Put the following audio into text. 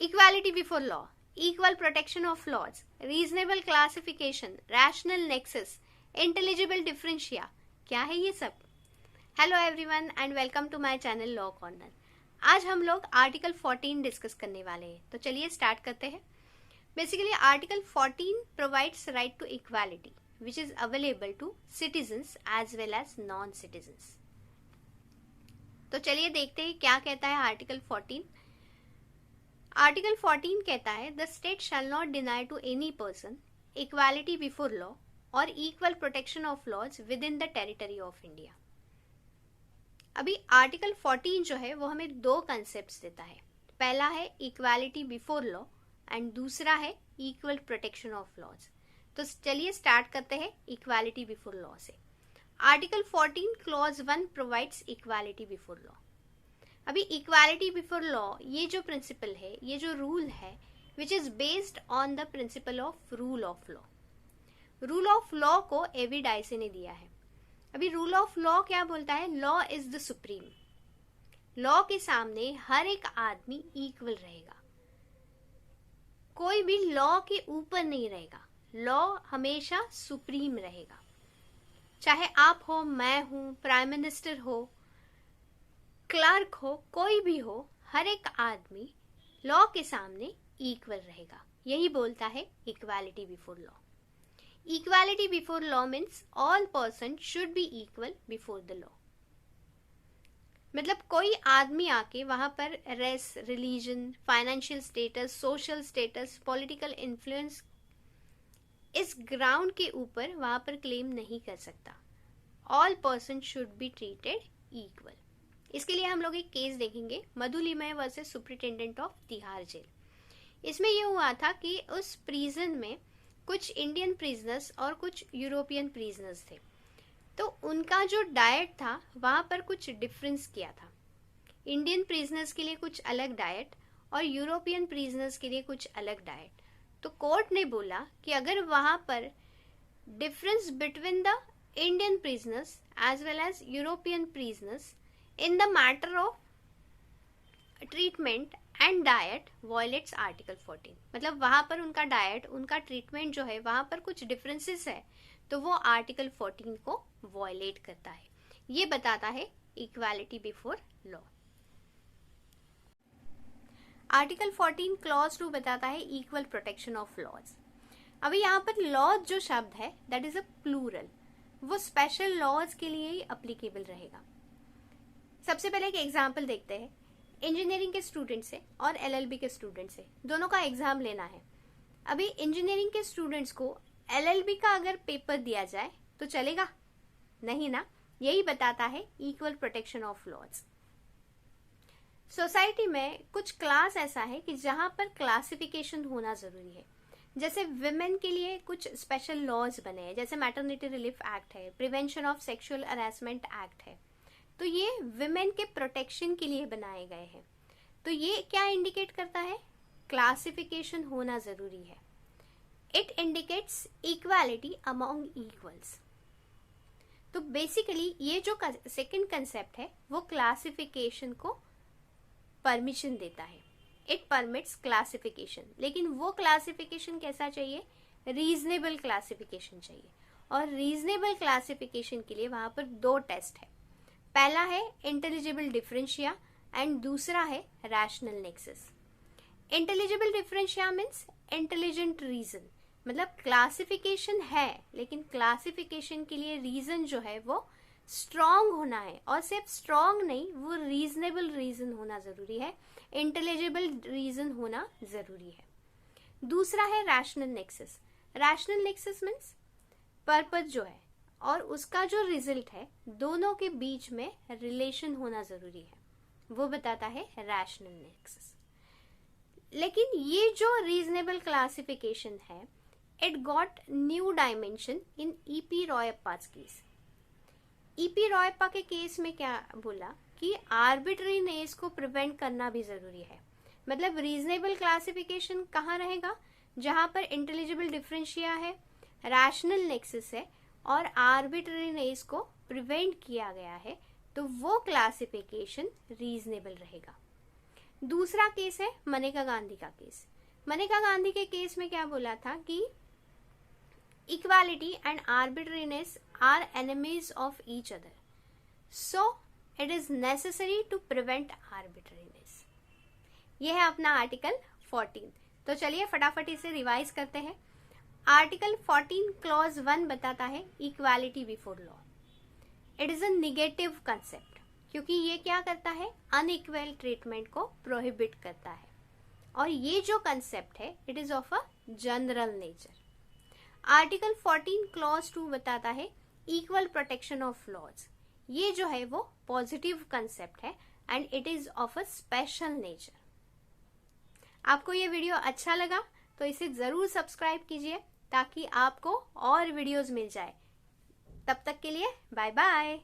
Equality before law, equal protection of laws, reasonable classification, rational nexus, intelligible differentia, क्या है ये सब? Hello everyone and welcome to my channel law corner. आज हम लोग article 14 discuss करने वाले हैं, तो चलिए स्टार्ट करते हैं। Basically article 14 provides right to equality which is available to citizens as well as non-citizens। तो चलिए देखते हैं क्या कहता है आर्टिकल 14। आर्टिकल 14 कहता है the state shall not deny to any person equality before law और equal protection of laws within the territory of India. अभी आर्टिकल 14 जो है वो हमें दो कंसेप्ट देता है। पहला है इक्वालिटी बिफोर लॉ एंड दूसरा है इक्वल प्रोटेक्शन ऑफ लॉज। तो चलिए स्टार्ट करते हैं इक्वालिटी बिफोर लॉ से। Article 14 clause 1 provides equality before law. अभी इक्वालिटी बिफोर लॉ ये जो प्रिंसिपल है, ये जो रूल है, which is based on the principle of rule of law. Rule of law को एवी डाइसे ने दिया है। अभी रूल ऑफ लॉ क्या बोलता है? Law is the supreme. Law के सामने हर एक आदमी इक्वल रहेगा, कोई भी लॉ के ऊपर नहीं रहेगा। लॉ हमेशा सुप्रीम रहेगा, चाहे आप हो, मैं हूं, प्राइम मिनिस्टर हो, क्लर्क हो, कोई भी हो, हर एक आदमी लॉ के सामने इक्वल रहेगा। यही बोलता है equality before law. Equality before law means all person should be equal before the law. मतलब कोई आदमी आके वहां पर race, religion, financial status, social status, political influence इस ग्राउंड के ऊपर वहां पर क्लेम नहीं कर सकता। All person should be treated equal. इसके लिए हम लोग एक केस देखेंगे, Madhu Limaye versus superintendent of Tihar jail. इसमें यह हुआ था कि उस प्रिजन में कुछ इंडियन प्रिजनर्स और कुछ यूरोपियन प्रिजनर्स थे, तो उनका जो डाइट था वहां पर कुछ डिफरेंस किया था। इंडियन प्रिजनर्स के लिए कुछ अलग डाइट और यूरोपियन प्रिजनर्स के लिए कुछ अलग डाइट। तो कोर्ट ने बोला कि अगर वहां पर difference between the Indian prisoners as well as European prisoners in the matter of treatment and diet violates article 14, मतलब वहां पर उनका डाइट, उनका ट्रीटमेंट जो है वहां पर कुछ डिफरेंसेस है, तो वो आर्टिकल 14 को वायलेट करता है। ये बताता है equality before law. Article 14 clause 2 बताता है इक्वल प्रोटेक्शन ऑफ लॉज। अभी यहाँ पर लॉज जो शब्द है दैट इज अ प्लूरल, वो स्पेशल लॉज के लिए ही अप्लीकेबल रहेगा। सबसे पहले एक एग्जाम्पल देखते हैं। इंजीनियरिंग के स्टूडेंट से और एलएलबी के स्टूडेंट से दोनों का एग्जाम लेना है। अभी इंजीनियरिंग के स्टूडेंट्स को एलएलबी का अगर पेपर दिया जाए तो चलेगा? नहीं ना। यही बताता है equal protection of laws. Society में कुछ क्लास ऐसा है कि जहां पर क्लासिफिकेशन होना जरूरी है। जैसे विमेन के लिए कुछ स्पेशल लॉज बने हैं, जैसे मैटरनिटी रिलीफ एक्ट है, prevention of sexual harassment act है, तो ये विमेन के प्रोटेक्शन के लिए बनाए गए हैं। तो ये क्या इंडिकेट करता है? क्लासिफिकेशन होना जरूरी है। It indicates equality among equals. तो बेसिकली ये जो सेकंड कंसेप्ट है वो क्लासिफिकेशन को परमिशन देता है। इट परमिट्स क्लासिफिकेशन, लेकिन वो क्लासिफिकेशन कैसा चाहिए? रीजनेबल क्लासिफिकेशन चाहिए। और रीजनेबल क्लासिफिकेशन के लिए वहां पर दो टेस्ट है। पहला है इंटेलिजिबल डिफरेंशिया एंड दूसरा है rational nexus. Intelligible differentia means intelligent reason, मतलब क्लासिफिकेशन है लेकिन क्लासिफिकेशन के लिए रीजन जो है वो स्ट्रॉन्ग होना है, और सिर्फ स्ट्रॉन्ग नहीं, वो रीजनेबल रीजन होना जरूरी है, इंटेलिजिबल रीजन होना जरूरी है। दूसरा है rational nexus. Rational nexus means purpose जो है और उसका जो रिजल्ट है, दोनों के बीच में रिलेशन होना जरूरी है, वो बताता है रैशनल नेक्सस। लेकिन ये जो रीजनेबल क्लासिफिकेशन है, it got new dimension in EP Royappa's case. EP Royappa के केस में क्या बोला कि आर्बिट्रीनेस को प्रिवेंट करना भी जरूरी है। मतलब रीजनेबल क्लासिफिकेशन कहाँ रहेगा? जहां पर इंटेलिजिबल डिफरेंशिया है, रैशनल नेक्सस है और आर्बिट्रीनेस को प्रिवेंट किया गया है, तो वो क्लासिफिकेशन रीजनेबल रहेगा। दूसरा केस है मनेका गांधी का केस। मनेका गांधी के केस में क्या बोला था कि equality and arbitrariness are enemies of each other, so it is necessary to prevent arbitrariness. यह है अपना आर्टिकल 14। तो चलिए फटाफट इसे रिवाइज करते हैं। आर्टिकल 14 क्लॉज 1 बताता है equality before law. It is a negative concept, क्योंकि ये क्या करता है, अनइक्वल ट्रीटमेंट को प्रोहिबिट करता है। और ये जो कंसेप्ट है it is of a general nature. Article 14 clause 2 बताता है इक्वल प्रोटेक्शन ऑफ लॉज। ये जो है वो पॉजिटिव कंसेप्ट है and it is of a special nature. आपको ये वीडियो अच्छा लगा तो इसे जरूर सब्सक्राइब कीजिए ताकि आपको और वीडियोस मिल जाए। तब तक के लिए बाय बाय।